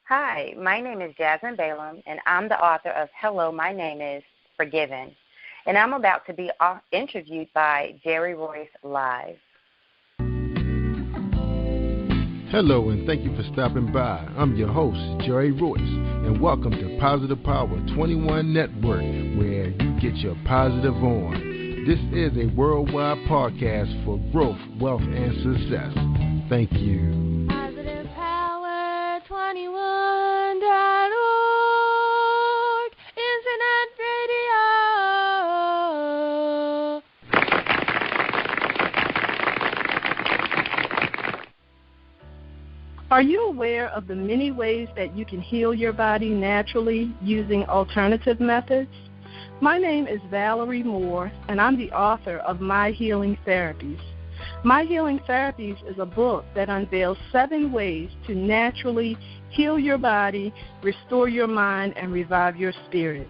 Hi, my name is Jasmine Balom, and I'm the author of Hello, My Name Is Forgiven. And I'm about to be interviewed by JRLive. Hello, and thank you for stopping by. I'm your host, JRLive, and welcome to Positive Power 21 Network, where you get your positive on. This is a worldwide podcast for growth, wealth, and success. Thank you. Positive Power 21.org, Internet Radio. Are you aware of the many ways that you can heal your body naturally using alternative methods? My name is Valerie Moore, and I'm the author of My Healing Therapies. My Healing Therapies is a book that unveils 7 ways to naturally heal your body, restore your mind, and revive your spirit.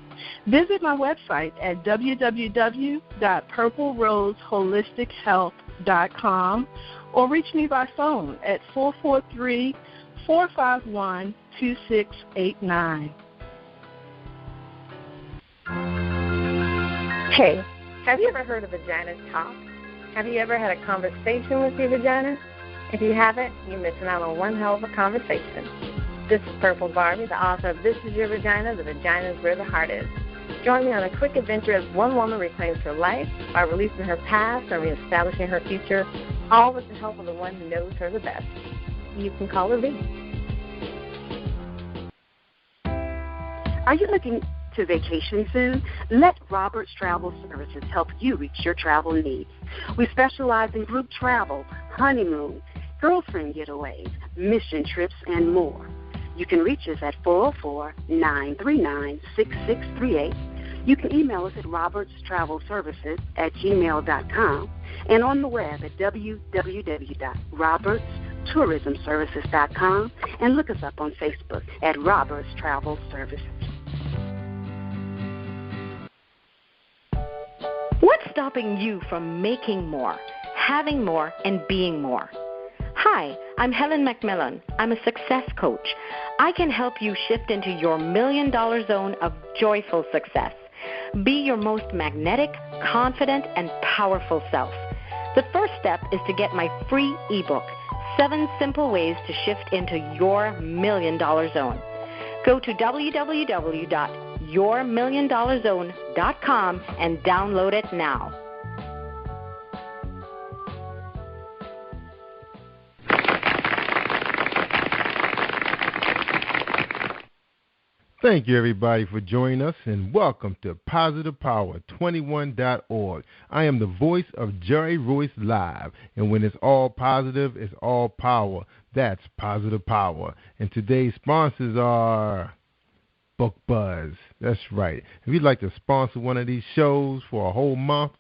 Visit my website at www.purpleroseHolisticHealth.com or reach me by phone at 443-451-2689. Hey, have you ever heard of Vagina Talk? Have you ever had a conversation with your vagina? If you haven't, you're missing out on one hell of a conversation. This is Purple Barbie, the author of This Is Your Vagina, The Vagina is Where the Heart Is. Join me on a quick adventure as one woman reclaims her life by releasing her past and reestablishing her future, all with the help of the one who knows her the best. You can call her V. Are you looking to vacation soon? Let Roberts Travel Services help you reach your travel needs. We specialize in group travel, honeymoon, girlfriend getaways, mission trips, and more. You can reach us at 404-939-6638. You can email us at robertstravelservices@gmail.com and on the web at www.robertstourismservices.com and look us up on Facebook at Roberts Travel Services. What's stopping you from making more, having more, and being more? Hi, I'm Helen McMillan. I'm a success coach. I can help you shift into your $1 million zone of joyful success. Be your most magnetic, confident, and powerful self. The first step is to get my free ebook, 7 Simple Ways to Shift into Your $1 million Zone. Go to www.yourmilliondollarzone.com and download it now. Thank you, everybody, for joining us, and welcome to Positive Power 21.org. I am the voice of JRLive, and when it's all positive, it's all power. That's Positive Power. And today's sponsors are Book Buzz. That's right. If you'd like to sponsor one of these shows for a whole month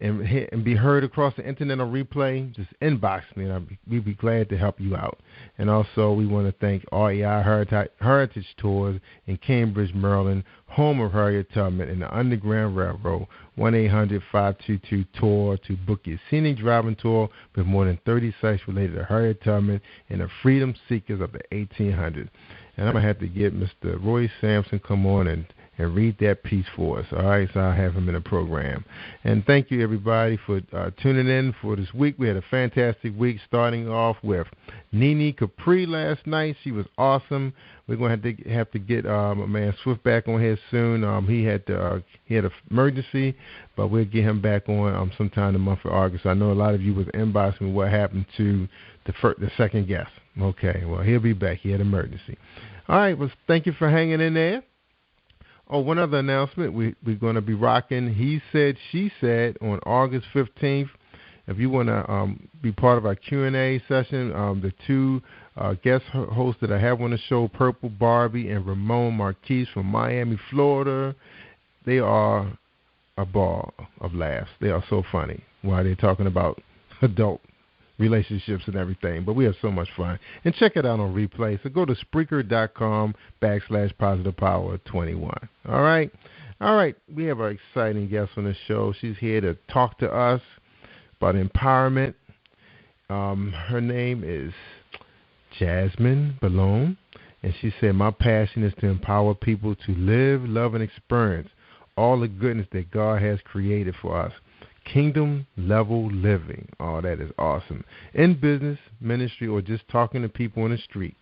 and be heard across the internet on replay, just inbox me, and we'd be glad to help you out. And also, we want to thank REI Heritage Tours in Cambridge, Maryland, home of Harriet Tubman and the Underground Railroad, 1-800-522-TOUR to book your scenic driving tour with more than 30 sites related to Harriet Tubman and the freedom seekers of the 1800s. And I'm going to have to get Mr. Roy Sampson come on and read that piece for us. All right, so I'll have him in the program. And thank you, everybody, for tuning in for this week. We had a fantastic week, starting off with Nene Capri last night. She was awesome. We're going to have to get my man Swift back on here soon. He had an emergency, but we'll get him back on sometime in the month of August. I know a lot of you was inboxing me what happened to the second guest. Okay, well, he'll be back. He had an emergency. All right, well, thank you for hanging in there. Oh, one other announcement. We're going to be rocking He Said, She Said on August 15th. If you want to be part of our Q&A session, the 2 guest hosts that I have on the show, Purple Barbie and Ramon Marquise from Miami, Florida, they are a ball of laughs. They are so funny while they're talking about adult relationships and everything, but we have so much fun. And check it out on replay. So go to Spreaker.com/PositivePower21. All right. We have an exciting guest on the show. She's here to talk to us about empowerment. Her name is JASMINE Balom, And she said, my passion is to empower people to live, love, and experience all the goodness that God has created for us. Kingdom level living. Oh, that is awesome. In business, ministry, or just talking to people on the street.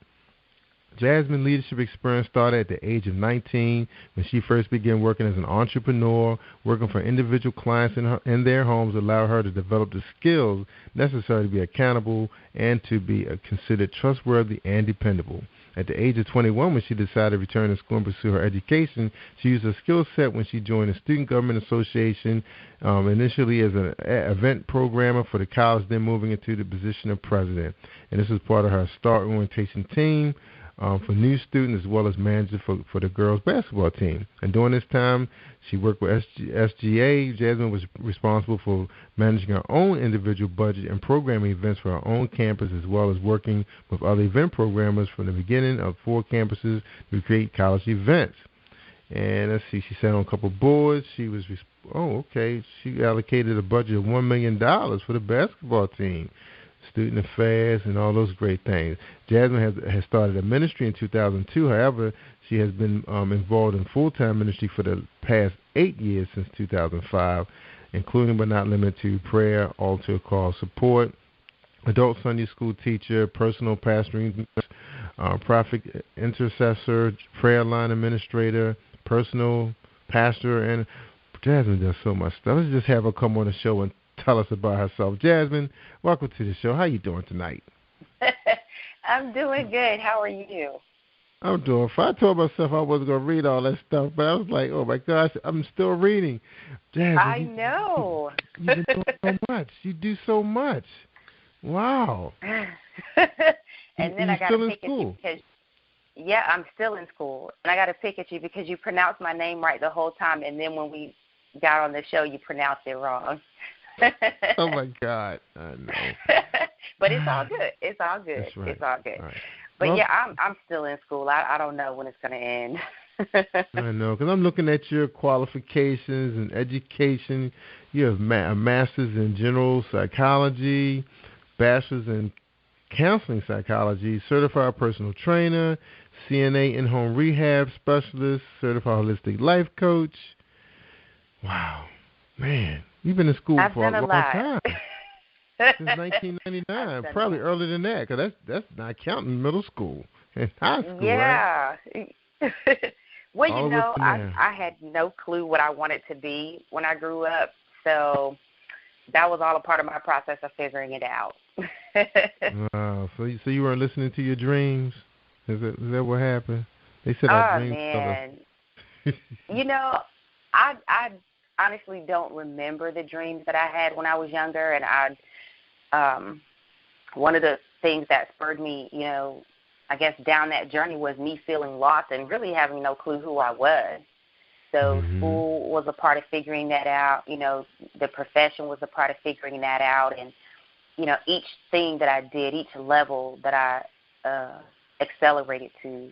Jasmine leadership experience started at the age of 19 when she first began working as an entrepreneur. Working for individual clients in their homes allowed her to develop the skills necessary to be accountable and to be considered trustworthy and dependable. At the age of 21, when she decided to return to school and pursue her education, she used her skill set when she joined the Student Government Association, initially as an event programmer for the college, then moving into the position of president. And this was part of her Start orientation team for new students, as well as manager for the girls' basketball team. And during this time, she worked with SGA. Jasmine was responsible for managing her own individual budget and programming events for her own campus, as well as working with other event programmers from the beginning of 4 campuses to create college events. And let's see, she sat on a couple of boards. She allocated a budget of $1 million for the basketball team, student affairs, and all those great things. Jasmine has started a ministry in 2002. However, she has been involved in full-time ministry for the past 8 years since 2005, including but not limited to prayer, altar call support, adult Sunday school teacher, personal pastoring, prophet intercessor, prayer line administrator, personal pastor, and Jasmine does so much stuff. Let's just have her come on the show and tell us about herself. Jasmine, welcome to the show. How you doing tonight? I'm doing good. How are you? I'm doing fine. I told myself I wasn't going to read all that stuff, but I was like, oh, my gosh, I'm still reading. Jasmine, I know. You do so much. You do so much. Wow. And then I got to pick at you because, yeah, I'm still in school. And I got to pick at you because you pronounced my name right the whole time, and then when we got on the show, you pronounced it wrong. Oh, my God. I know. But it's all good. It's all good. That's right. It's all good. All right. But, well, yeah, I'm still in school. I don't know when it's going to end. I know, because I'm looking at your qualifications and education. You have a master's in general psychology, bachelor's in counseling psychology, certified personal trainer, CNA in-home rehab specialist, certified holistic life coach. Wow. Man, you've been in school for a long time. Since 1999, probably earlier than that, because that's not counting middle school and high school, yeah. Right? Well, you know, I had no clue what I wanted to be when I grew up, so that was all a part of my process of figuring it out. Wow. So you weren't listening to your dreams? Is that what happened? They said our dreams. Oh, man. You know, I honestly don't remember the dreams that I had when I was younger, and one of the things that spurred me, you know, I guess down that journey was me feeling lost and really having no clue who I was. So school was a part of figuring that out. You know, the profession was a part of figuring that out. And, you know, each thing that I did, each level that I accelerated to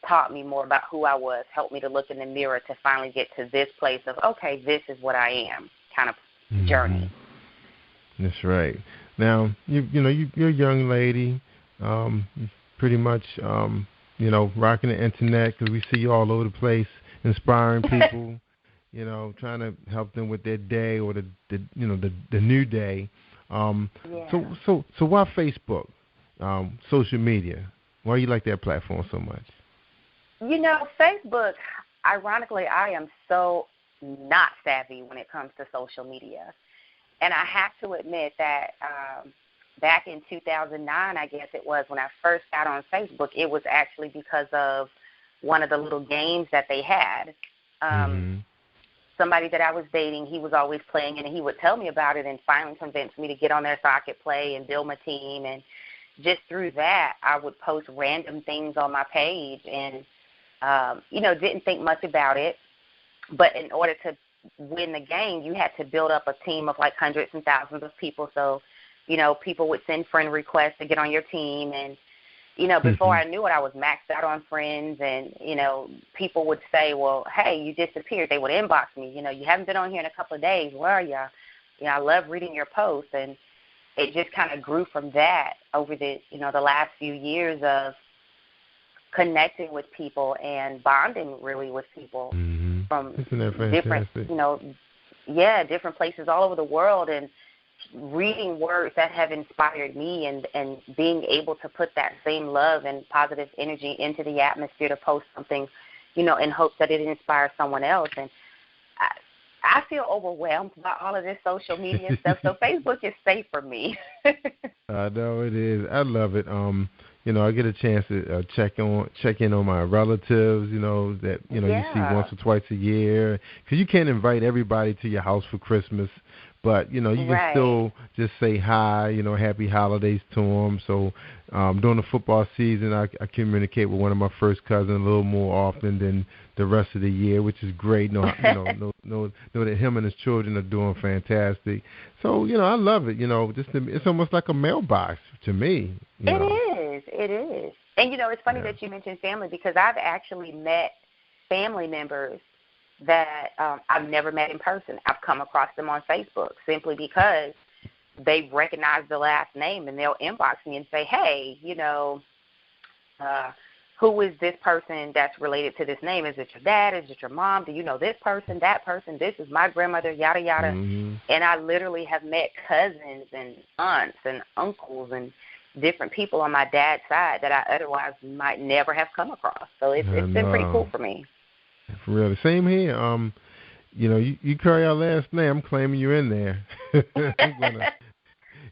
taught me more about who I was, helped me to look in the mirror to finally get to this place of, okay, this is what I am kind of journey. That's right. Now, you're a young lady, pretty much, you know, rocking the internet because we see you all over the place, inspiring people, you know, trying to help them with their day or the new day. So why Facebook, social media? Why you like that platform so much? You know, Facebook, ironically, I am so not savvy when it comes to social media. And I have to admit that back in 2009, I guess it was, when I first got on Facebook, it was actually because of one of the little games that they had. Somebody that I was dating, he was always playing it, and he would tell me about it and finally convinced me to get on there so I could play and build my team. And just through that, I would post random things on my page and, you know, didn't think much about it. But in order to win the game, you had to build up a team of like hundreds and thousands of people. So, you know, people would send friend requests to get on your team. And, you know, before I knew it, I was maxed out on friends. And, you know, people would say, well, hey, you disappeared. They would inbox me. You know, you haven't been on here in a couple of days. Where are you? You know, I love reading your posts. And it just kind of grew from that over the, you know, the last few years of connecting with people and bonding really with people from Isn't that different, fantastic? different places all over the world, and reading words that have inspired me, and being able to put that same love and positive energy into the atmosphere to post something, in hopes that it inspires someone else. And I feel overwhelmed by all of this social media stuff, so Facebook is safe for me. I know it is. I love it. I get a chance to check in on my relatives, that, you see once or twice a year. Because you can't invite everybody to your house for Christmas. But, you can still just say hi, happy holidays to them. So during the football season, I communicate with one of my first cousins a little more often than the rest of the year, which is great. Know that him and his children are doing fantastic. So, I love it. It's almost like a mailbox to me. It is. And, it's funny that you mentioned family, because I've actually met family members that I've never met in person. I've come across them on Facebook simply because they recognize the last name, and they'll inbox me and say, hey, who is this person that's related to this name? Is it your dad? Is it your mom? Do you know this person, that person? This is my grandmother, yada, yada. And I literally have met cousins and aunts and uncles and different people on my dad's side that I otherwise might never have come across. So it's been pretty cool for me. For real. The same here. You carry our last name. I'm claiming you in there.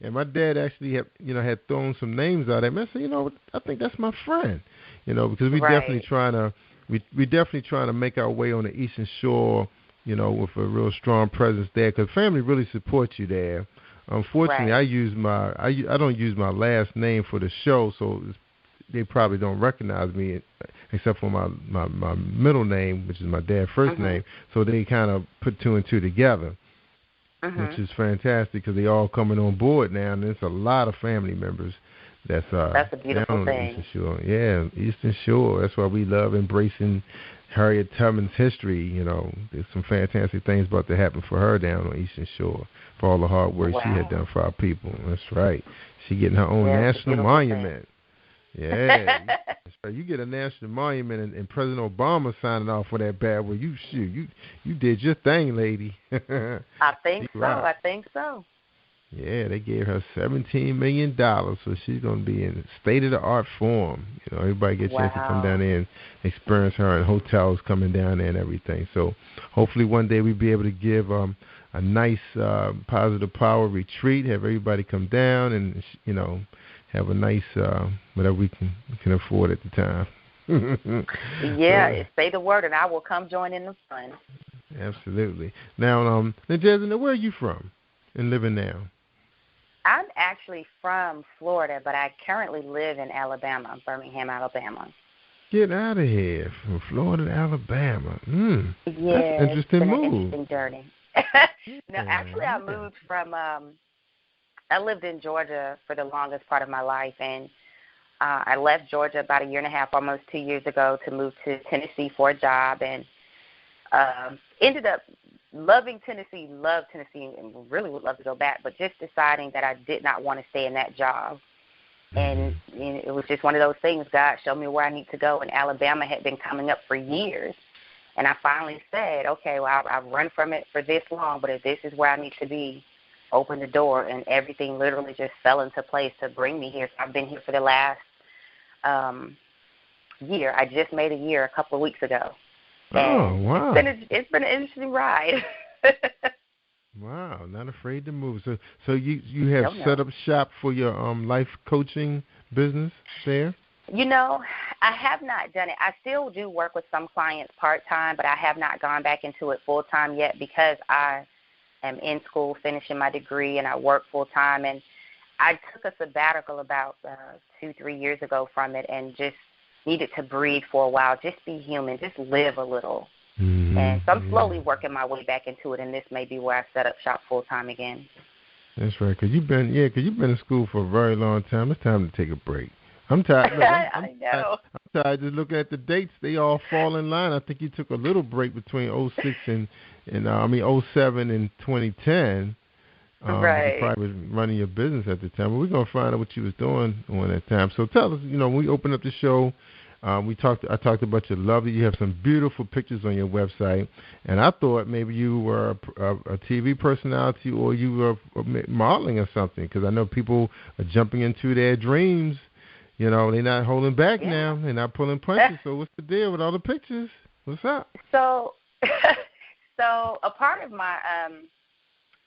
And my dad actually had thrown some names out at me. I said, I think that's my friend. Because we definitely trying to make our way on the Eastern Shore, with a real strong presence there, because family really supports you there. Unfortunately, I don't use my last name for the show, so they probably don't recognize me except for my middle name, which is my dad's first name. So they kind of put two and two together, which is fantastic, because they all coming on board now, and there's a lot of family members that's a beautiful down thing. On the Eastern Shore. Yeah, Eastern Shore. That's why we love embracing Harriet Tubman's history. There's some fantastic things about to happen for her down on Eastern Shore, for all the hard work she had done for our people. That's right. She getting her own national monument. Yeah, that's right. You get a national monument, and President Obama signing off for that bad boy. You did your thing, lady. I think so. Yeah, they gave her $17 million, so she's going to be in state-of-the-art form. Everybody gets a chance to come down there and experience her, and hotels coming down there and everything. So hopefully one day we'll be able to give a nice positive power retreat, have everybody come down and, have a nice whatever we can afford at the time. Say the word, and I will come join in the fun. Absolutely. Now, Jasmine, where are you from and living now? I'm actually from Florida, but I currently live in Alabama, Birmingham, Alabama. Get out of here, from Florida to Alabama. Yeah, that's an interesting move. An interesting journey. No, actually, I moved from. I lived in Georgia for the longest part of my life, and I left Georgia about 1.5 years, almost 2 years ago, to move to Tennessee for a job, and ended up loving Tennessee, and really would love to go back, but just deciding that I did not want to stay in that job. And it was just one of those things. God showed me where I need to go, and Alabama had been coming up for years. And I finally said, okay, well, I've run from it for this long, but if this is where I need to be, open the door, and everything literally just fell into place to bring me here. So I've been here for the last year. I just made a year a couple of weeks ago. And wow. It's been an interesting ride. Wow, not afraid to move. So you have set up shop for your life coaching business there? I have not done it. I still do work with some clients part-time, but I have not gone back into it full-time yet, because I am in school finishing my degree and I work full-time. And I took a sabbatical about 2-3 years ago from it, and just needed to breathe for a while, just be human, just live a little. And so I'm slowly working my way back into it, and this may be where I set up shop full-time again. That's right, because you've been in school for a very long time. It's time to take a break. I'm tired. Look, I know. I'm tired just looking at the dates. They all fall in line. I think you took a little break between 06 and 07 and 2010. Right. You probably was running your business at the time. But we're going to find out what you was doing on that time. So tell us, when we open up the show, I talked about your lovely. You have some beautiful pictures on your website, and I thought maybe you were a TV personality or you were modeling or something, because I know people are jumping into their dreams. You know, they're not holding back now. They're not pulling punches. So what's the deal with all the pictures? What's up? So a part of my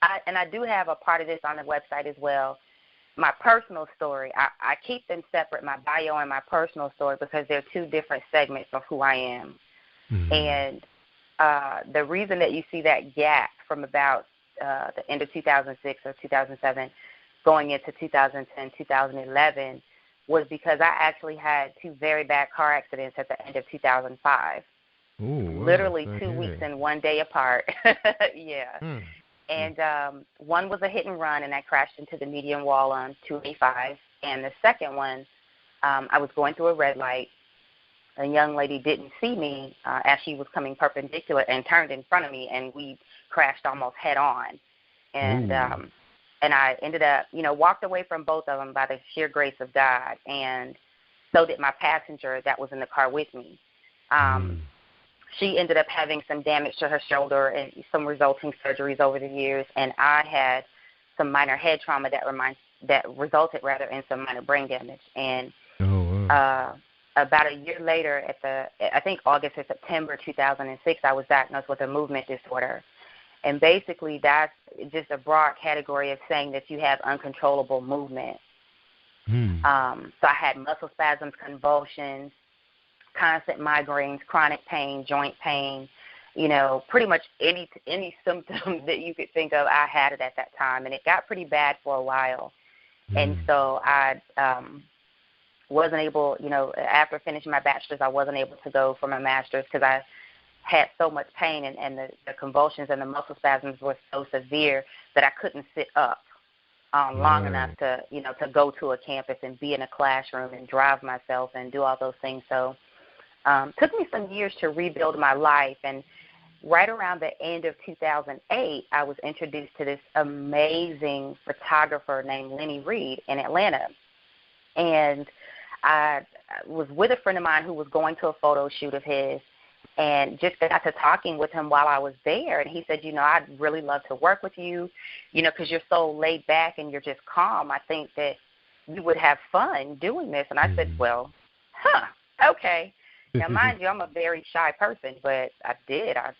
I do have a part of this on the website as well. My personal story, I keep them separate, my bio and my personal story, because they're two different segments of who I am. Mm-hmm. And the reason that you see that gap from about the end of 2006 or 2007 going into 2010, 2011 was because I actually had two very bad car accidents at the end of 2005. Ooh, wow. Literally 2 weeks and 1 day apart. Yeah. Hmm. And one was a hit and run, and I crashed into the median wall on 285. And the second one, I was going through a red light. A young lady didn't see me as she was coming perpendicular and turned in front of me, and we crashed almost head on. And I ended up, walked away from both of them by the sheer grace of God, and so did my passenger that was in the car with me. She ended up having some damage to her shoulder and some resulting surgeries over the years, and I had some minor head trauma that resulted in some minor brain damage. And about a year later, I think August or September 2006, I was diagnosed with a movement disorder. And basically that's just a broad category of saying that you have uncontrollable movement. So I had muscle spasms, convulsions, constant migraines, chronic pain, joint pain, pretty much any symptom that you could think of, I had it at that time. And it got pretty bad for a while. And so I wasn't able, after finishing my bachelor's, I wasn't able to go for my master's because I had so much pain, and the convulsions and the muscle spasms were so severe that I couldn't sit up long enough to go to a campus and be in a classroom and drive myself and do all those things. So took me some years to rebuild my life, and right around the end of 2008, I was introduced to this amazing photographer named Lenny Reed in Atlanta. And I was with a friend of mine who was going to a photo shoot of his, and just got to talking with him while I was there. And he said, I'd really love to work with you, because you're so laid back and you're just calm. I think that you would have fun doing this. And I said, well, okay. Now, mind you, I'm a very shy person, but I did. I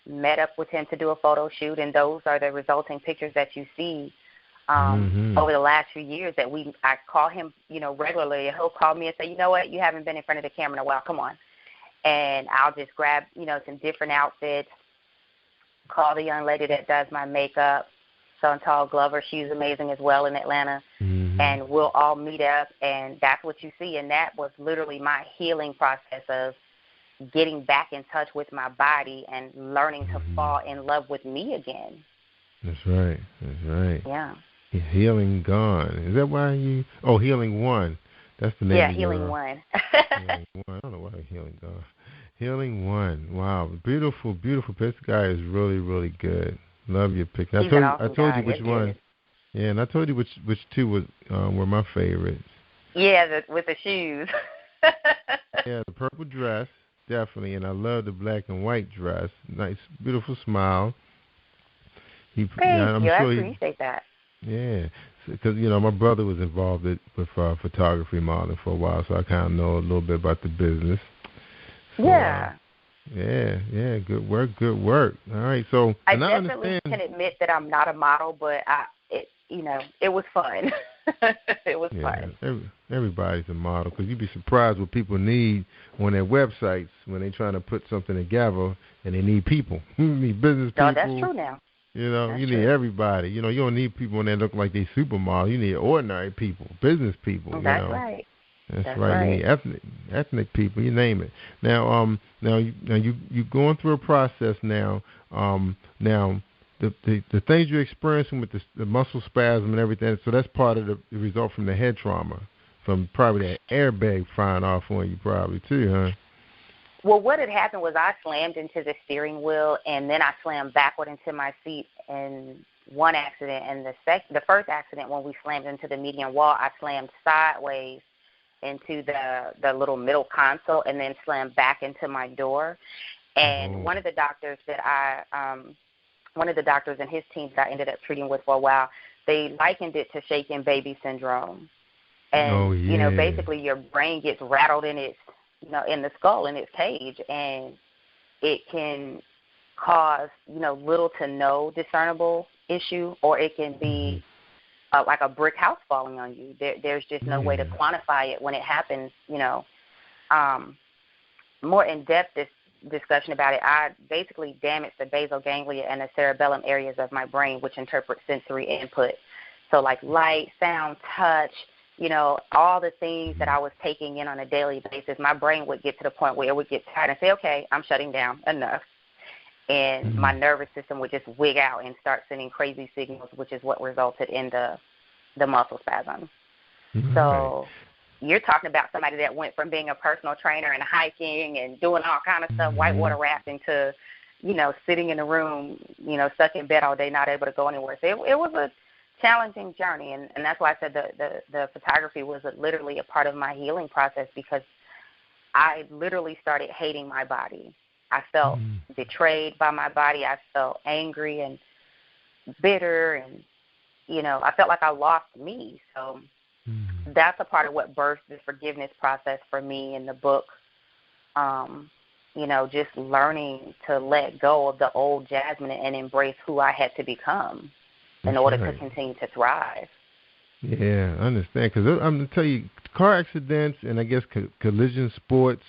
met up with him to do a photo shoot, and those are the resulting pictures that you see over the last few years that I call him, regularly. He'll call me and say, you know what, you haven't been in front of the camera in a while, come on. And I'll just grab, some different outfits, call the young lady that does my makeup, Chantal Glover. She's amazing as well in Atlanta. And we'll all meet up, and that's what you see. And that was literally my healing process of getting back in touch with my body and learning to fall in love with me again. That's right. That's right. Yeah. Healing Gone. Is that why you – Healing One. That's the name of Healing One. Healing One. I don't know why Healing Gone. Healing One. Wow. Beautiful, beautiful. This guy is really, really good. Love your picture. I told you which one. Yeah, and I told you which two were my favorites. Yeah, with the shoes. Yeah, the purple dress, definitely, and I love the black and white dress. Nice, beautiful smile. Thank you. I appreciate that. Yeah, because, my brother was involved with photography modeling for a while, so I kind of know a little bit about the business. So, yeah, good work. All right, so I definitely can admit that I'm not a model, but it was fun. It was fun. Everybody's a model, because you'd be surprised what people need on their websites when they're trying to put something together, and they need people. You need business people. No, that's true now. You need everybody. You don't need people when they look like they supermodel. You need ordinary people, business people. That's right. That's right. You need ethnic people. You name it. Now, you going through a process now. Now, the things you're experiencing with the muscle spasm and everything. So that's part of the result from the head trauma, from probably that airbag flying off on you, probably too, huh? Well, what had happened was I slammed into the steering wheel, and then I slammed backward into my seat in one accident. And the first accident, when we slammed into the median wall, I slammed sideways into the little middle console and then slammed back into my door. And one of the doctors and his team that I ended up treating with for a while, they likened it to shaken baby syndrome. And, basically your brain gets rattled in its, in the skull, in its cage, and it can cause, little to no discernible issue, or it can be like a brick house falling on you. There's just no way to quantify it when it happens, more in-depth discussion about it. I basically damaged the basal ganglia and the cerebellum areas of my brain, which interpret sensory input. So like light, sound, touch, all the things that I was taking in on a daily basis, my brain would get to the point where it would get tired and say, okay, I'm shutting down, enough. And my nervous system would just wig out and start sending crazy signals, which is what resulted in the muscle spasm. So you're talking about somebody that went from being a personal trainer and hiking and doing all kind of stuff, whitewater rafting, to, sitting in a room, stuck in bed all day, not able to go anywhere. So it was a challenging journey, and that's why I said the photography was literally a part of my healing process, because I literally started hating my body. I felt betrayed by my body. I felt angry and bitter, and, I felt like I lost me. So that's a part of what birthed the forgiveness process for me in the book, just learning to let go of the old Jasmine and embrace who I had to become in order to continue to thrive. Yeah, I understand. Because I'm going to tell you, car accidents and I guess collision sports,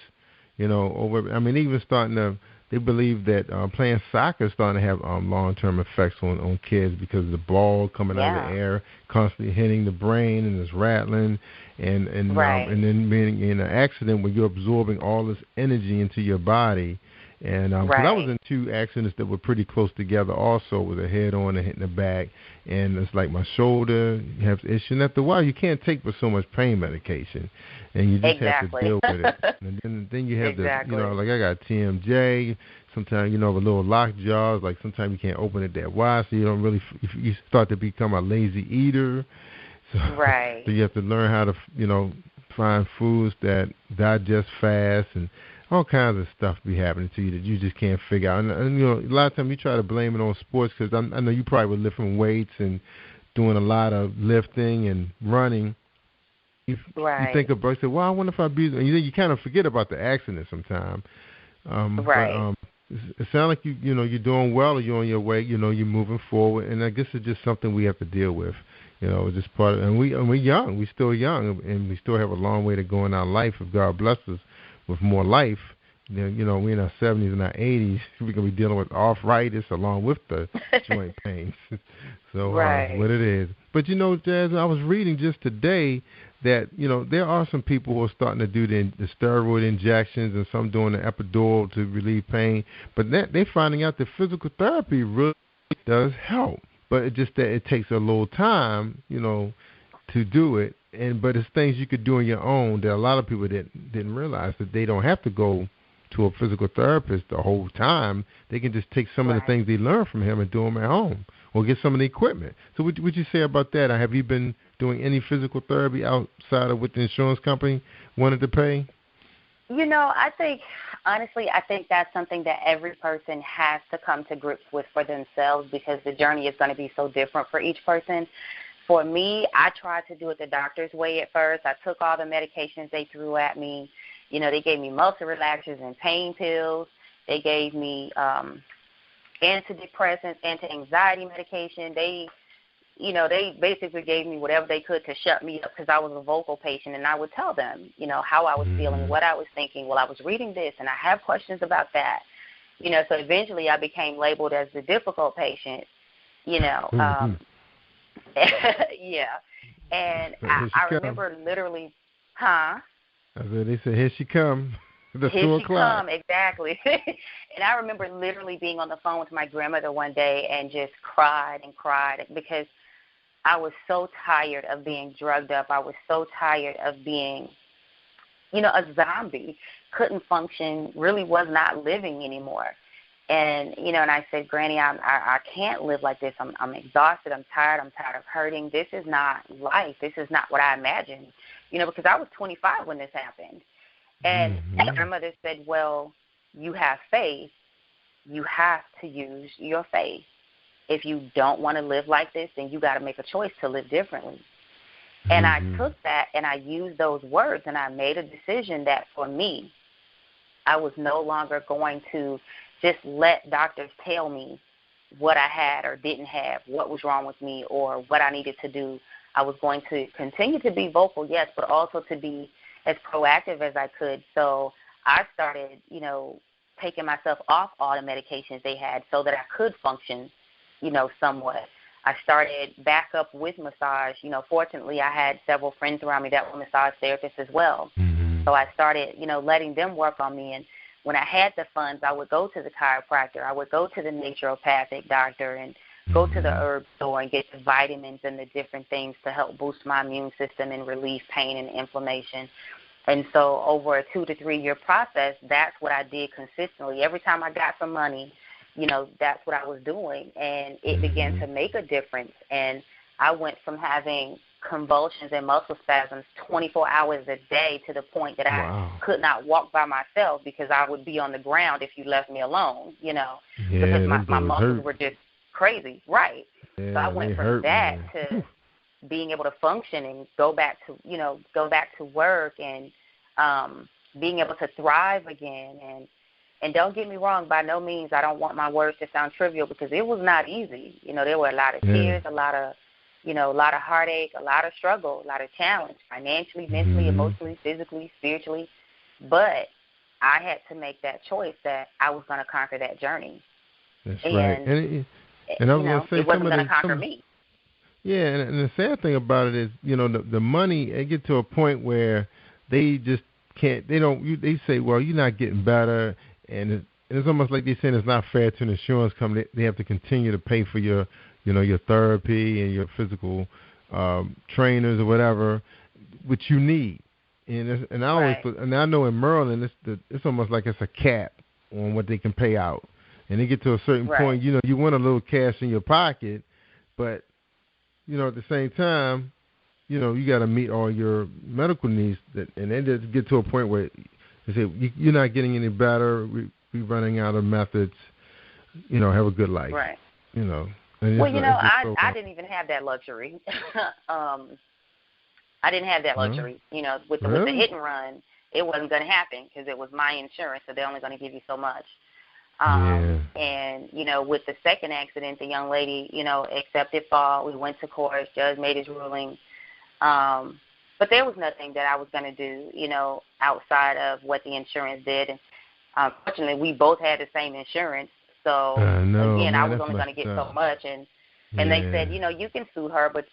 even starting to, they believe that playing soccer is starting to have long-term effects on kids, because of the ball coming out of the air, constantly hitting the brain, and it's rattling, and then being in an accident where you're absorbing all this energy into your body. And cause I was in 2 accidents that were pretty close together also, with a head-on and hitting the back. And it's like my shoulder has issue. And after a while, you can't take but so much pain medication. And you just have to deal with it. And then you have like I got TMJ. Sometimes, a little locked jaws. Like sometimes you can't open it that wide, so you don't really, you start to become a lazy eater. So, so you have to learn how to, find foods that digest fast, and all kinds of stuff be happening to you that you just can't figure out. And a lot of times you try to blame it on sports, because I know you probably were lifting weights and doing a lot of lifting and running. You think about it, say, well, I wonder if I abuse it. And you kind of forget about the accident sometimes. But, it sounds like you're doing well, or you're on your way. You're moving forward, and I guess it's just something we have to deal with. It's just part of, and we're young. We're still young, and we still have a long way to go in our life. If God blesses us with more life, then we're in our 70s and our 80s. We're gonna be dealing with arthritis along with the joint pains. So what it is. But Jasmine, I was reading just today that there are some people who are starting to do the steroid injections, and some doing the epidural to relieve pain. But they're finding out that physical therapy really does help. But it's just that it takes a little time, to do it. But it's things you could do on your own that a lot of people didn't realize, that they don't have to go to a physical therapist the whole time. They can just take some of the things they learn from him and do them at home, or get some of the equipment. So what would you say about that? Have you been doing any physical therapy outside of what the insurance company wanted to pay? I think that's something that every person has to come to grips with for themselves, because the journey is going to be so different for each person. For me, I tried to do it the doctor's way at first. I took all the medications they threw at me. They gave me muscle relaxers and pain pills. They gave me antidepressants, anti-anxiety medication. They basically gave me whatever they could to shut me up, because I was a vocal patient, and I would tell them, how I was feeling, what I was thinking. Well, I was reading this, and I have questions about that. So eventually I became labeled as the difficult patient, And I remember literally, I said, they said, here she come. Here she come, exactly. And I remember literally being on the phone with my grandmother one day and just cried and cried, because I was so tired of being drugged up. I was so tired of being, a zombie. Couldn't function, really was not living anymore. And, and I said, Granny, I can't live like this. I'm exhausted. I'm tired of hurting. This is not life. This is not what I imagined. because I was 25 when this happened. And my grandmother said, well, you have faith. You have to use your faith. If you don't want to live like this, then you got to make a choice to live differently. And I took that and I used those words and I made a decision that for me, I was no longer going to just let doctors tell me what I had or didn't have, what was wrong with me or what I needed to do. I was going to continue to be vocal, yes, but also to be as proactive as I could. So I started, taking myself off all the medications they had so that I could function, somewhat. I started back up with massage. Fortunately, I had several friends around me that were massage therapists as well. So I started, letting them work on me. And when I had the funds, I would go to the chiropractor. I would go to the naturopathic doctor and go to the herb store and get the vitamins and the different things to help boost my immune system and relieve pain and inflammation. And so over a 2 to 3 year process, that's what I did consistently. Every time I got some money, that's what I was doing. And it began to make a difference. And I went from having convulsions and muscle spasms 24 hours a day to the point that I could not walk by myself because I would be on the ground if you left me alone, because my muscles were just crazy. Right. Yeah, so I went from that to being able to function and go back to work and being able to thrive again. And don't get me wrong, by no means I don't want my words to sound trivial because it was not easy. There were a lot of tears, a lot of heartache, a lot of struggle, a lot of challenge, financially, mentally, emotionally, physically, spiritually. But I had to make that choice that I was going to conquer that journey. That's right. And I was going to say, it wasn't going to conquer me. Yeah, and the sad thing about it is, the money, it get to a point where they just can't, they say, well, you're not getting better. And it's almost like they're saying it's not fair to an insurance company. They have to continue to pay for your therapy and your physical trainers or whatever, which you need. And I always and I know in Maryland it's almost like it's a cap on what they can pay out. And they get to a certain point, you want a little cash in your pocket, but at the same time, you got to meet all your medical needs. And they just get to a point where they say you're not getting any better. We're running out of methods. Have a good life. Right. Well, I didn't even have that luxury. I didn't have that luxury. With the hit and run, it wasn't going to happen because it was my insurance, so they're only going to give you so much. And, with the second accident, the young lady, accepted fault. We went to court. Judge made his ruling. But there was nothing that I was going to do, outside of what the insurance did. And fortunately, we both had the same insurance. So, I was only going to get so much. And they said, you can sue her, but,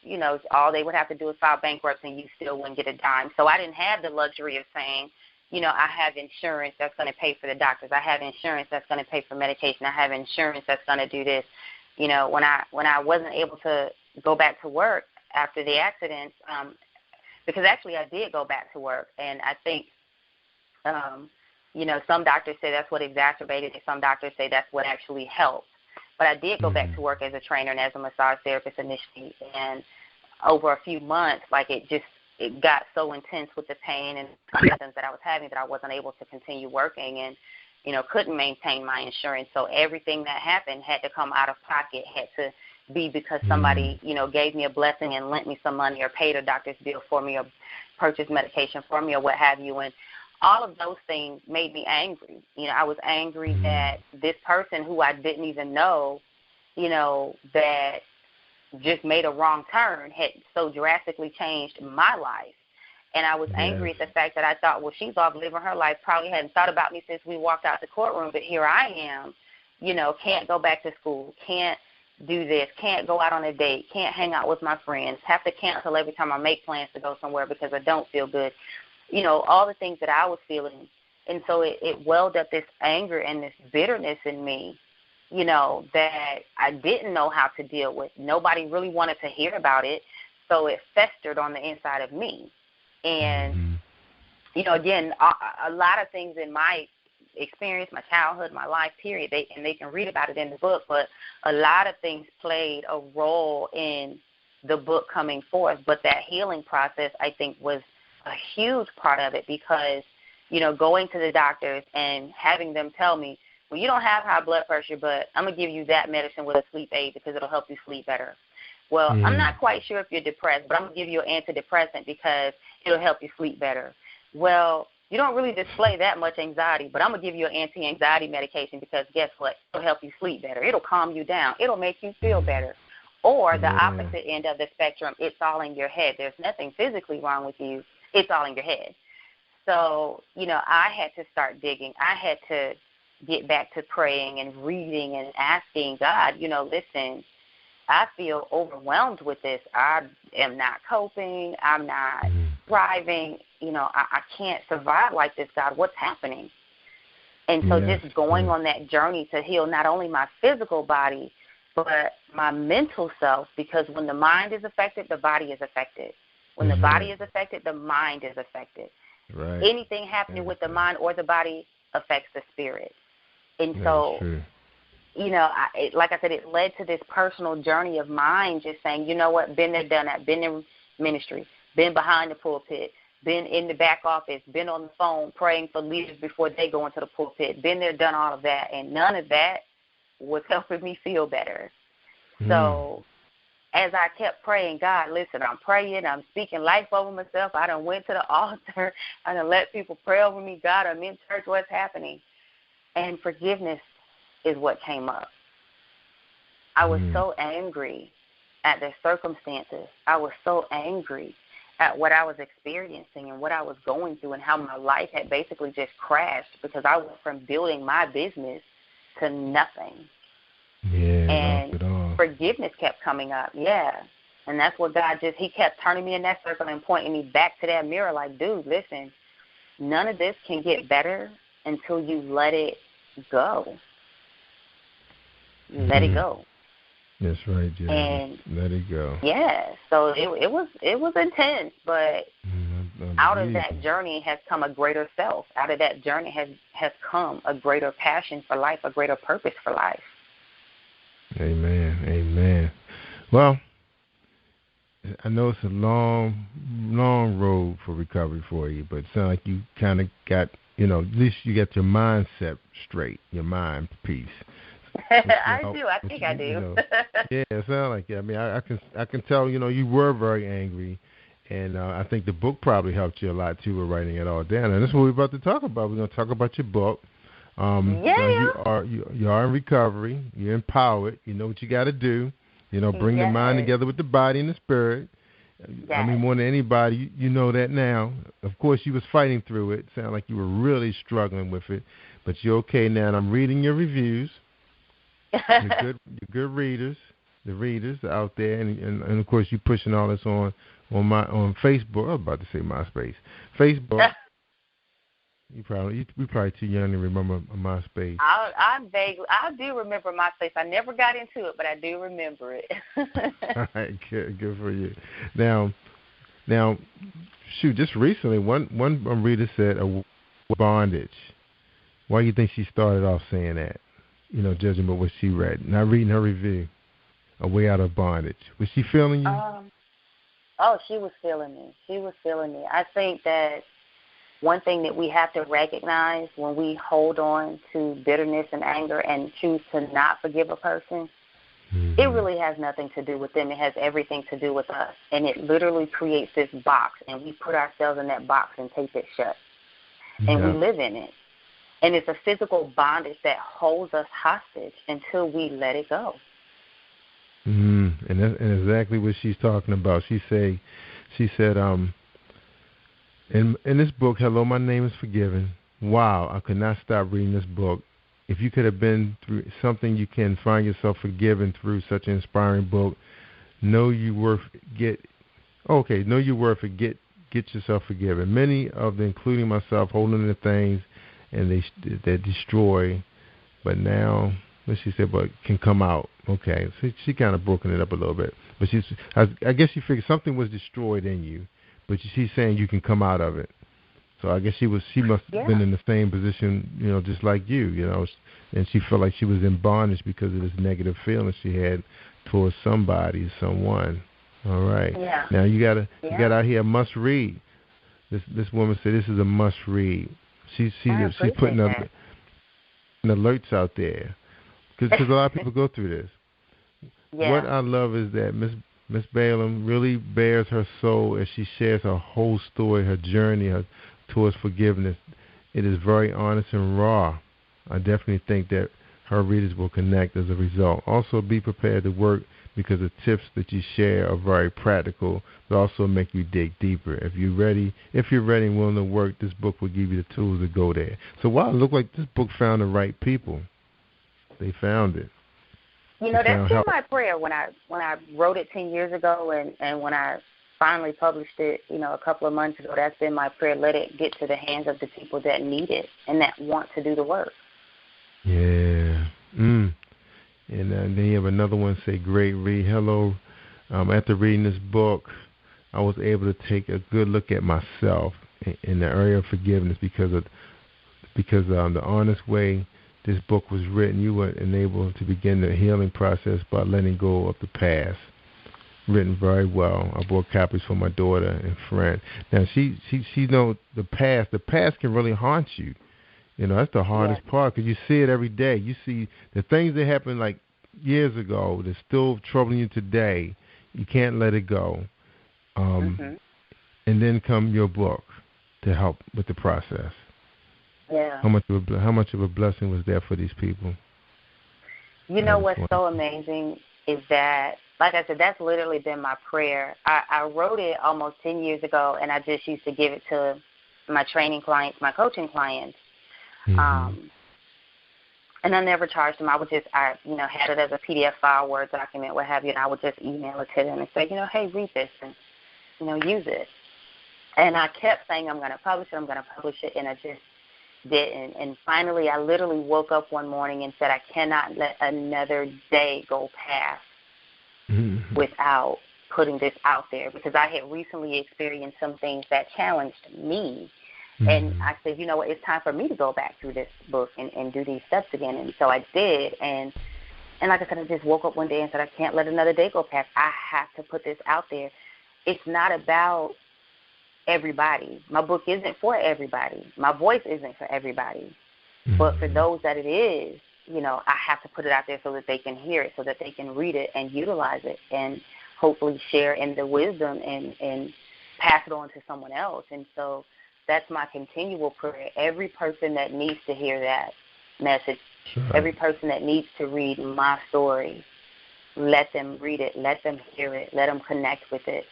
all they would have to do is file bankruptcy and you still wouldn't get a dime. So I didn't have the luxury of saying, I have insurance that's going to pay for the doctors. I have insurance that's going to pay for medication. I have insurance that's going to do this. When I wasn't able to go back to work after the accident, because actually I did go back to work, and I think, some doctors say that's what exacerbated it. Some doctors say that's what actually helped. But I did go back to work as a trainer and as a massage therapist initially, and over a few months, it got so intense with the pain and symptoms that I was having that I wasn't able to continue working and, couldn't maintain my insurance. So everything that happened had to come out of pocket, had to be because somebody, gave me a blessing and lent me some money or paid a doctor's bill for me or purchased medication for me or what have you. And all of those things made me angry. I was angry that this person who I didn't even know, that just made a wrong turn had so drastically changed my life. And I was angry at the fact that I thought, well, she's off living her life, probably hadn't thought about me since we walked out the courtroom, but here I am, can't go back to school, can't do this, can't go out on a date, can't hang out with my friends, have to cancel every time I make plans to go somewhere because I don't feel good, all the things that I was feeling. And so it welled up this anger and this bitterness in me, that I didn't know how to deal with. Nobody really wanted to hear about it, so it festered on the inside of me. And, again, a lot of things in my experience, my childhood, my life, period, they can read about it in the book, but a lot of things played a role in the book coming forth. But that healing process, I think, was a huge part of it because, going to the doctors and having them tell me, well, you don't have high blood pressure, but I'm going to give you that medicine with a sleep aid because it'll help you sleep better. Well, I'm not quite sure if you're depressed, but I'm going to give you an antidepressant because it'll help you sleep better. Well, you don't really display that much anxiety, but I'm going to give you an anti-anxiety medication because guess what? It'll help you sleep better. It'll calm you down. It'll make you feel better. Or the opposite end of the spectrum, it's all in your head. There's nothing physically wrong with you. It's all in your head. So, I had to start digging. I had to get back to praying and reading and asking God, listen, I feel overwhelmed with this. I am not coping. I'm not thriving. I can't survive like this, God. What's happening? And so just going on that journey to heal not only my physical body, but my mental self, because when the mind is affected, the body is affected. When the body is affected, the mind is affected. Right. Anything happening with the mind or the body affects the spirit. And so, like I said, it led to this personal journey of mine just saying, you know what, been there, done that, been in ministry, been behind the pulpit, been in the back office, been on the phone praying for leaders before they go into the pulpit, been there, done all of that, and none of that was helping me feel better. So as I kept praying, God, listen, I'm praying, I'm speaking life over myself. I done went to the altar. I done let people pray over me. God, I'm in church. What's happening? And forgiveness is what came up. I was so angry at the circumstances. I was so angry at what I was experiencing and what I was going through and how my life had basically just crashed because I went from building my business to nothing. And forgiveness kept coming up. And that's what God he kept turning me in that circle and pointing me back to that mirror like, dude, listen, none of this can get better until you let it go. Let it go. That's right, Jerry. And let it go. So it was intense, but out of that journey has come a greater self. Out of that journey has come a greater passion for life, a greater purpose for life. Amen. Well, I know it's a long road for recovery for you, but it sounds like you kind of got, at least you got your mindset straight, your mind piece. I do. I think I do. It sounds like it. I mean, I can tell, you were very angry, and I think the book probably helped you a lot, too, with writing it all down. And that's what we're about to talk about. We're going to talk about your book. You are in recovery. You're empowered. You know what you got to do. Bring the mind together with the body and the spirit. I mean, more than anybody, you know that now. Of course, you was fighting through it. Sound like you were really struggling with it, but you're okay now. And I'm reading your reviews. You're good readers, the readers out there, and of course you pushing all this on Facebook. I was about to say MySpace, Facebook. We probably too young to remember MySpace. I do remember MySpace. I never got into it, but I do remember it. All right, good for you. Now, shoot, just recently, one reader said bondage. Why do you think she started off saying that? Judging by what she read, not reading her review, A Way Out of Bondage. Was she feeling you? She was feeling me. I think that one thing that we have to recognize when we hold on to bitterness and anger and choose to not forgive a person, it really has nothing to do with them. It has everything to do with us. And it literally creates this box, and we put ourselves in that box and tape it shut. And we live in it. And it's a physical bondage that holds us hostage until we let it go. And exactly what she's talking about. She said, in this book, Hello, My Name is Forgiven. Wow, I could not stop reading this book. If you could have been through something you can find yourself forgiven through such an inspiring book, know you worth it. Get yourself forgiven. Many of them, including myself, holding the things and they destroy, but now, what she said, but can come out. Okay, so she kind of broken it up a little bit, but I guess she figured something was destroyed in you, but she's saying you can come out of it. So I guess she must have been in the same position, just like you, and she felt like she was in bondage because of this negative feeling she had towards someone. All right. Yeah. Now you got out here a must read. This woman said this is a must read. She's putting up alerts out there because a lot of people go through this. Yeah. What I love is that Ms Balom really bears her soul as she shares her whole story, her journey towards forgiveness. It is very honest and raw. I definitely think that her readers will connect as a result. Also, be prepared to work because the tips that you share are very practical, but also make you dig deeper. If you're ready and willing to work, this book will give you the tools to go there. So while it looked like this book found the right people, they found it. That's been my prayer when I wrote it 10 years ago and when I finally published it, a couple of months ago. That's been my prayer. Let it get to the hands of the people that need it and that want to do the work. Yeah. And then you have another one say, great read. Hello. After reading this book, I was able to take a good look at myself in the area of forgiveness because the honest way this book was written, you were enabled to begin the healing process by letting go of the past. Written very well. I bought copies for my daughter and friend. Now she knows the past. The past can really haunt you. That's the hardest part because you see it every day. You see the things that happened like years ago that's still troubling you today. You can't let it go. And then come your book to help with the process. Yeah. How much of a blessing was that for these people? What's so amazing is that, like I said, that's literally been my prayer. I wrote it almost 10 years ago, and I just used to give it to my training clients, my coaching clients. And I never charged them. I had it as a PDF file, Word document, what have you, and I would just email it to them and say, hey, read this and, use it. And I kept saying, I'm going to publish it, and I just didn't. And finally, I literally woke up one morning and said, I cannot let another day go past without putting this out there, because I had recently experienced some things that challenged me. And I said, what, it's time for me to go back through this book and do these steps again. And so I did. And like I said, I just woke up one day and said, I can't let another day go past. I have to put this out there. It's not about everybody. My book isn't for everybody. My voice isn't for everybody. But for those that it is, I have to put it out there so that they can hear it, so that they can read it and utilize it and hopefully share in the wisdom and pass it on to someone else. And so that's my continual prayer. Every person that needs to hear that message, every person that needs to read my story, let them read it, let them hear it, let them connect with it.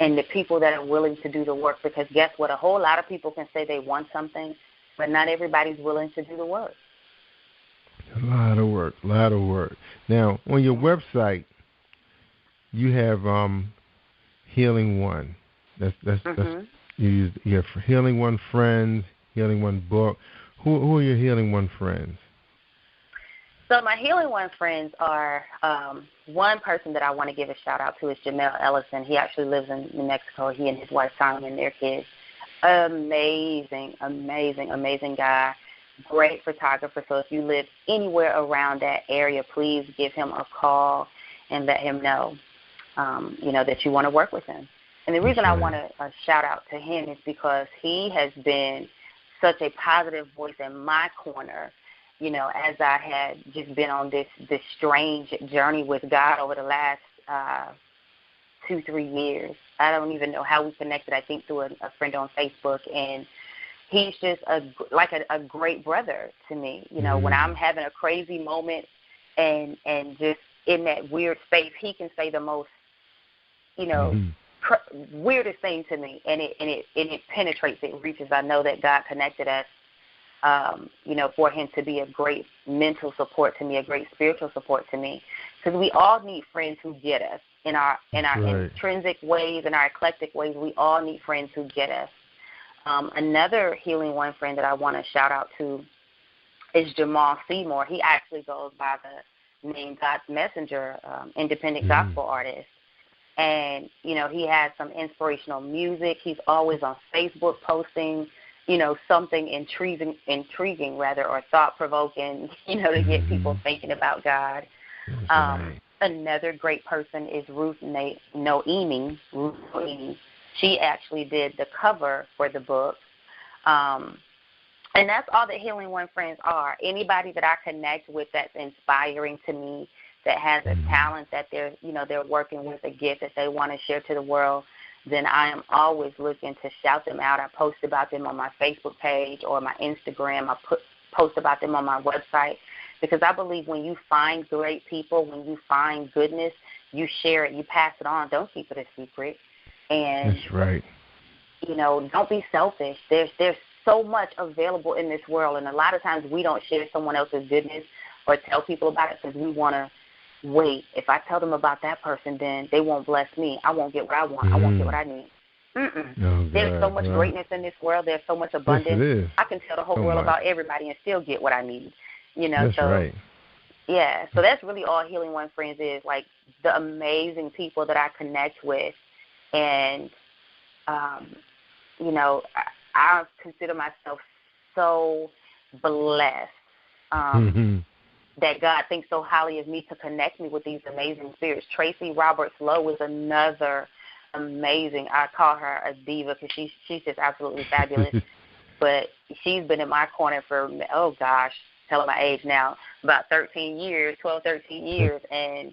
And the people that are willing to do the work, because guess what? A whole lot of people can say they want something, but not everybody's willing to do the work. A lot of work. Now, on your website, you have Healing One. That's you have Healing One friends, Healing One book. Who are your Healing One friends? So my Healing One friends are one person that I want to give a shout out to is Jamel Ellison. He actually lives in New Mexico. He and his wife Simon and their kids. Amazing guy. Great photographer. So if you live anywhere around that area, please give him a call and let him know, that you want to work with him. And the reason I want to shout out to him is because he has been such a positive voice in my corner, as I had just been on this strange journey with God over the last 2-3 years. I don't even know how we connected, I think through a friend on Facebook, and he's just a great brother to me. When I'm having a crazy moment and just in that weird space, he can say the most, weirdest thing to me, and it penetrates, it reaches. I know that God connected us, for him to be a great mental support to me, a great spiritual support to me, because we all need friends who get us in our intrinsic ways, in our eclectic ways. We all need friends who get us. Another Healing One friend that I want to shout out to is Jamal Seymour. He actually goes by the name God's Messenger, independent gospel artist. And, he has some inspirational music. He's always on Facebook posting, something intriguing or thought-provoking, to get people thinking about God. Another great person is Ruth Noemi. She actually did the cover for the book. And that's all that Healing One Friends are. Anybody that I connect with that's inspiring to me, that has a talent that they're working with, a gift that they want to share to the world, then I am always looking to shout them out. I post about them on my Facebook page or my Instagram. I post about them on my website, because I believe when you find great people, when you find goodness, you share it, you pass it on. Don't keep it a secret. And that's right. Don't be selfish. There's so much available in this world, and a lot of times we don't share someone else's goodness or tell people about it because we want to wait. If I tell them about that person, then they won't bless me. I won't get what I want. I won't get what I need. Oh, there's so much greatness in this world. There's so much abundance. Yes, I can tell the whole world about everybody and still get what I need. That's right. Yeah, so that's really all Healing One Friends is, like the amazing people that I connect with. And, I consider myself so blessed that God thinks so highly of me to connect me with these amazing spirits. Tracy Roberts Lowe is another amazing. I call her a diva because she's just absolutely fabulous. But she's been in my corner for, telling my age now, about 12, 13 years. And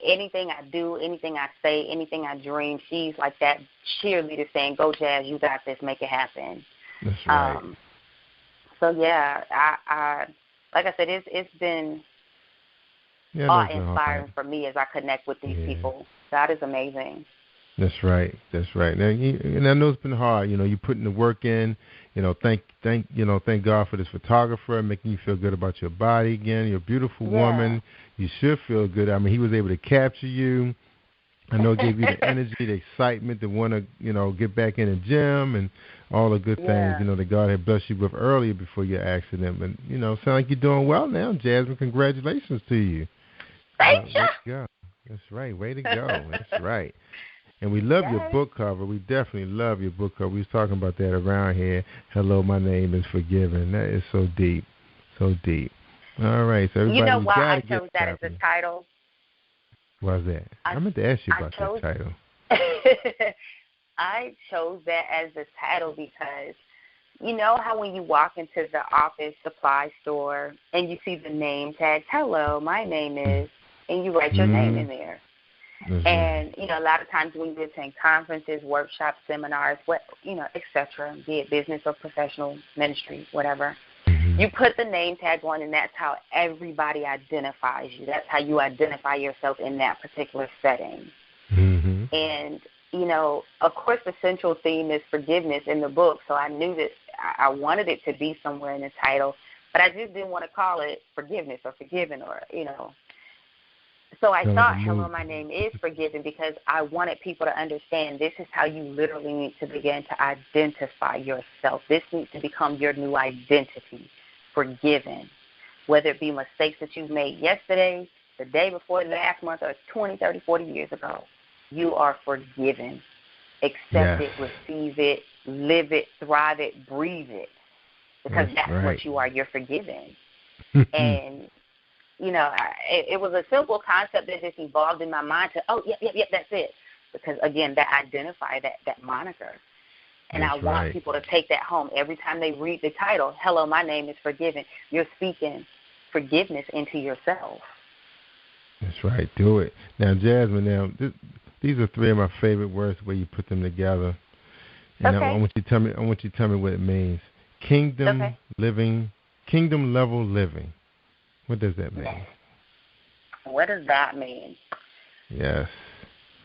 anything I do, anything I say, anything I dream, she's like that cheerleader saying, go Jazz, you got this, make it happen. That's right. So, yeah, I like I said, it's been awe-inspiring for me as I connect with these people. God is amazing. That's right. Now, and I know it's been hard. You put in the work in. Thank God for this photographer making you feel good about your body again. You're a beautiful woman. You should feel good. I mean, he was able to capture you. I know it gave you the energy, the excitement to want to, get back in the gym and all the good things, that God had blessed you with earlier before your accident. But, sound like you're doing well now, Jasmine. Congratulations to you. Thank you. Way to go. That's right. Way to go. That's right. And we love your book cover. We definitely love your book cover. We was talking about that around here. Hello, my name is Forgiven. That is so deep. So deep. All right. So everybody, you know why I chose that as the title? Why's that? I meant to ask you about that title. I chose that as the title because you know how when you walk into the office supply store and you see the name tag, hello, my name is, and you write your name in there. And, a lot of times when you attend conferences, workshops, seminars, et cetera, be it business or professional ministry, whatever, you put the name tag on, and that's how everybody identifies you. That's how you identify yourself in that particular setting. And, of course, the central theme is forgiveness in the book, so I knew that I wanted it to be somewhere in the title, but I just didn't want to call it forgiveness or forgiven or, So I thought, hello, my name is Forgiven, because I wanted people to understand this is how you literally need to begin to identify yourself. This needs to become your new identity, forgiven, whether it be mistakes that you've made yesterday, the day before, last month, or 20, 30, 40 years ago. You are forgiven. Accept it, receive it, live it, thrive it, breathe it, because that's what you are. You're forgiven. And it was a simple concept that just evolved in my mind to, that's it. Because, again, that identify that moniker. And I want people to take that home. Every time they read the title, hello, my name is Forgiven, you're speaking forgiveness into yourself. That's right. Do it. Now, Jasmine, these are three of my favorite words, the way you put them together. And I want you to tell me what it means. Kingdom level living. What does that mean? What does that mean? Yes.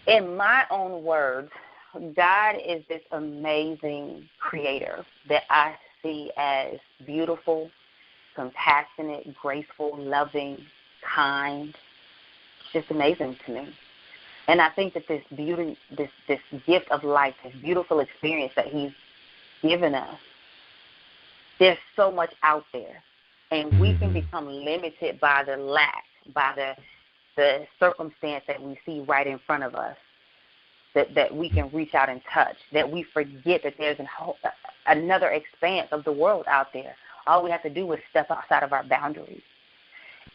In my own words, God is this amazing creator that I see as beautiful, compassionate, graceful, loving, kind. It's just amazing to me. And I think that this beauty, this gift of life, this beautiful experience that he's given us, there's so much out there. And we can become limited by the lack, by the circumstance that we see right in front of us, that we can reach out and touch, that we forget that there's another expanse of the world out there. All we have to do is step outside of our boundaries.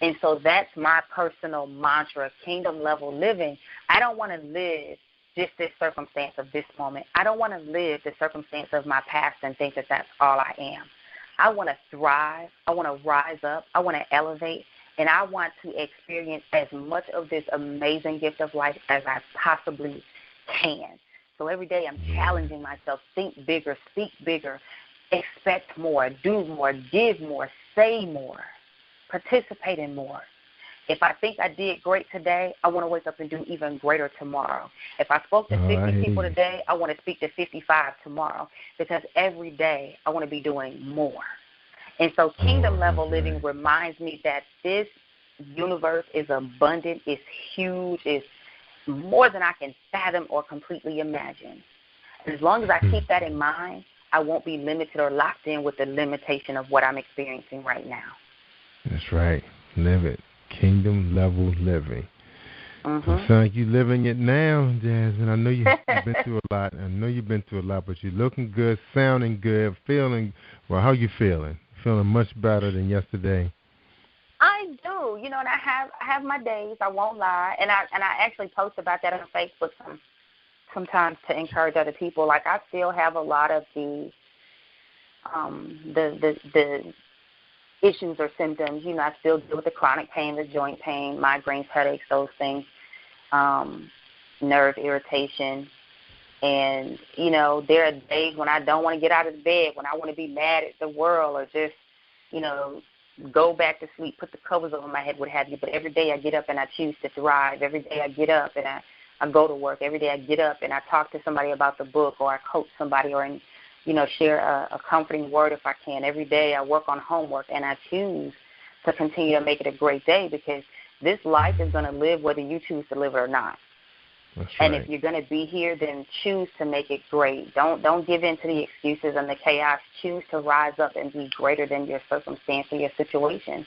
And so that's my personal mantra, kingdom level living. I don't want to live just this circumstance of this moment. I don't want to live the circumstance of my past and think that that's all I am. I want to thrive. I want to rise up. I want to elevate. And I want to experience as much of this amazing gift of life as I possibly can. So every day I'm challenging myself, think bigger, speak bigger, expect more, do more, give more, say more, participate in more. If I think I did great today, I want to wake up and do even greater tomorrow. If I spoke to 50 people today, I want to speak to 55 tomorrow, because every day I want to be doing more. And so kingdom level living reminds me that this universe is abundant, it's huge, it's more than I can fathom or completely imagine. And as long as I keep that in mind, I won't be limited or locked in with the limitation of what I'm experiencing right now. That's right. Live it. Kingdom level living. Mm-hmm. It sounds like you're living it now, Jasmine. I know you've been through a lot. But you're looking good, sounding good, feeling, well, how you feeling? Feeling much better than yesterday? I do. You know, and I have my days, I won't lie. And I actually post about that on Facebook sometimes to encourage other people. Like, I still have a lot of the issues or symptoms. You know, I still deal with the chronic pain, the joint pain, migraines, headaches, those things, nerve irritation. And, you know, there are days when I don't want to get out of the bed, when I want to be mad at the world or just, you know, go back to sleep, put the covers over my head, what have you. But every day I get up and I choose to thrive. Every day I get up and I go to work. Every day I get up and I talk to somebody about the book, or I coach somebody, or, you know, share a comforting word if I can. Every day I work on homework, and I choose to continue to make it a great day, because this life is going to live whether you choose to live it or not. That's and right. If you're going to be here, then choose to make it great. Don't give in to the excuses and the chaos. Choose to rise up and be greater than your circumstance or your situation.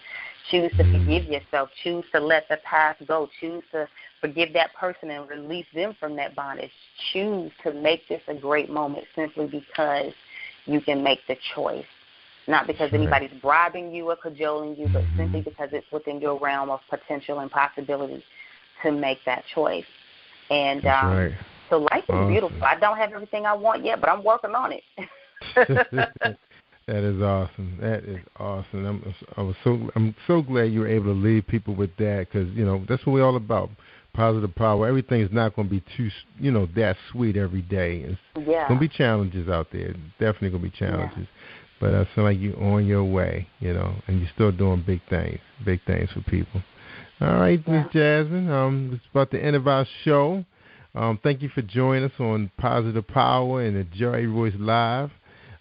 Choose to forgive yourself. Choose to let the past go. Choose to forgive that person and release them from that bondage. Choose to make this a great moment simply because you can make the choice. Not because anybody's bribing you or cajoling you, but simply because it's within your realm of potential and possibility to make that choice. And so life is beautiful. I don't have everything I want yet, but I'm working on it. That is awesome. That is awesome. I'm so glad you were able to leave people with that, because, you know, that's what we're all about. Positive power. Everything is not going to be too, you know, that sweet every day. It's going to be challenges out there. Definitely going to be challenges. Yeah. But I feel like you're on your way, you know, and you're still doing big things for people. All right, Ms. Jasmine, it's about the end of our show. Thank you for joining us on Positive Power and the JRLive.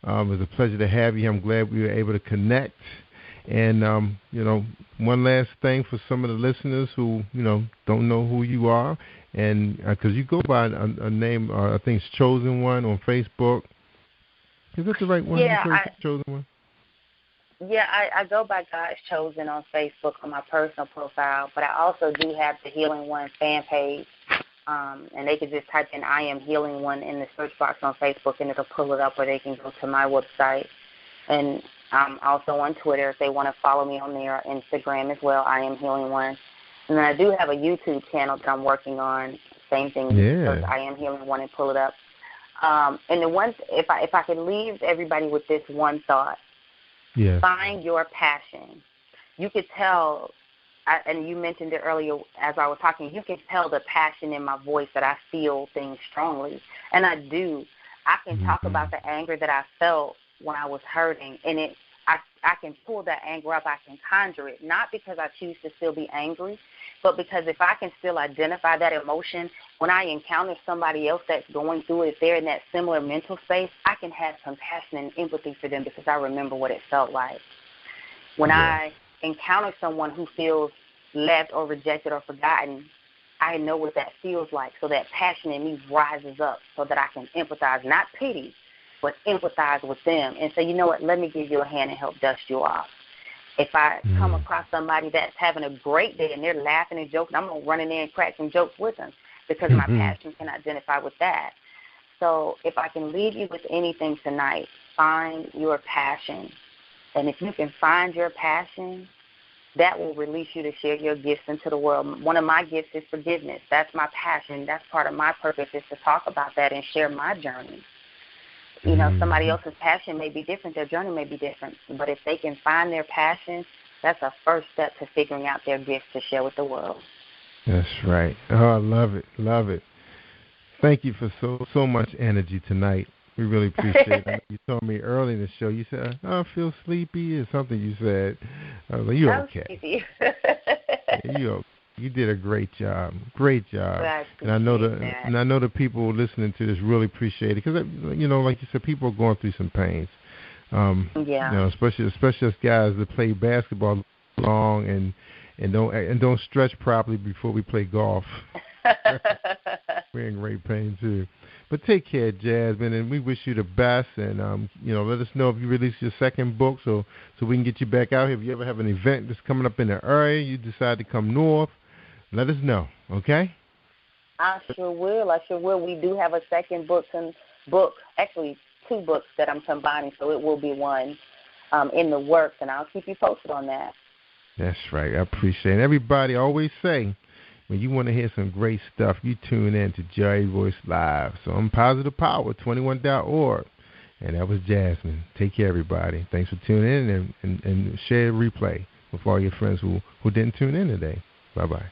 It was a pleasure to have you. I'm glad we were able to connect. And, you know, one last thing for some of the listeners who, you know, don't know who you are, and because you go by a name, I think it's Chosen One on Facebook. Is that the right one? Yeah, Chosen One? Yeah, I go by God's Chosen on Facebook on my personal profile, but I also do have the Healing One fan page, and they can just type in I Am Healing One in the search box on Facebook, and it'll pull it up, or they can go to my website. And I'm also on Twitter if they want to follow me on there, or Instagram as well, I Am Healing One. And then I do have a YouTube channel that I'm working on, same thing, search I Am Healing One and pull it up. And the one, if I could leave everybody with this one thought, find your passion. You could tell, and you mentioned it earlier as I was talking, you can tell the passion in my voice that I feel things strongly. And I do. I can talk about the anger that I felt when I was hurting, and I can pull that anger up. I can conjure it, not because I choose to still be angry, but because if I can still identify that emotion, when I encounter somebody else that's going through it, if they're in that similar mental space, I can have compassion and empathy for them because I remember what it felt like. When I encounter someone who feels left or rejected or forgotten, I know what that feels like. So that passion in me rises up so that I can empathize, not pity, but empathize with them and say, you know what, let me give you a hand and help dust you off. If I come across somebody that's having a great day and they're laughing and joking, I'm going to run in there and crack some jokes with them because my passion can identify with that. So if I can leave you with anything tonight, find your passion. And if you can find your passion, that will release you to share your gifts into the world. One of my gifts is forgiveness. That's my passion. That's part of my purpose, is to talk about that and share my journey. You know, somebody else's passion may be different. Their journey may be different. But if they can find their passion, that's a first step to figuring out their gifts to share with the world. That's right. Oh, I love it. Love it. Thank you for so much energy tonight. We really appreciate it. You told me early in the show, you said, I feel sleepy or something you said. I was like, you're okay. You did a great job. Great job. And I know the people listening to this really appreciate it because, you know, like you said, people are going through some pains. You know, especially us guys that play basketball long and don't stretch properly before we play golf. We're in great pain too. But take care, Jasmine, and we wish you the best. And you know, let us know if you release your second book, so we can get you back out here. If you ever have an event that's coming up in the area, you decide to come north, let us know. Okay? I sure will. We do have a second book, actually 2 books that I'm combining, so it will be one in the works, and I'll keep you posted on that. That's right. I appreciate it. Everybody always say, when you want to hear some great stuff, you tune in to JRLive Live. So I'm PositivePower21.org. And that was Jasmine. Take care, everybody. Thanks for tuning in and share a replay with all your friends who didn't tune in today. Bye-bye.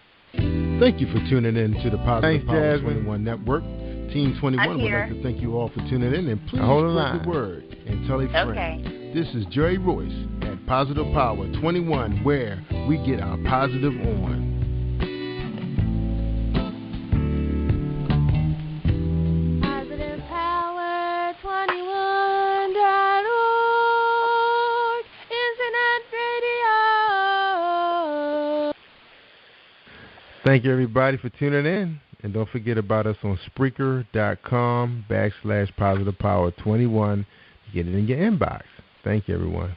Thank you for tuning in to the Positive Power 21 Network. Team 21 would like to thank you all for tuning in. And please spread the word and tell a friend. Okay. This is JRLive at Positive Power 21, where we get our positive on. Thank you, everybody, for tuning in. And don't forget about us on Spreaker.com/PositivePower21 to get it in your inbox. Thank you, everyone.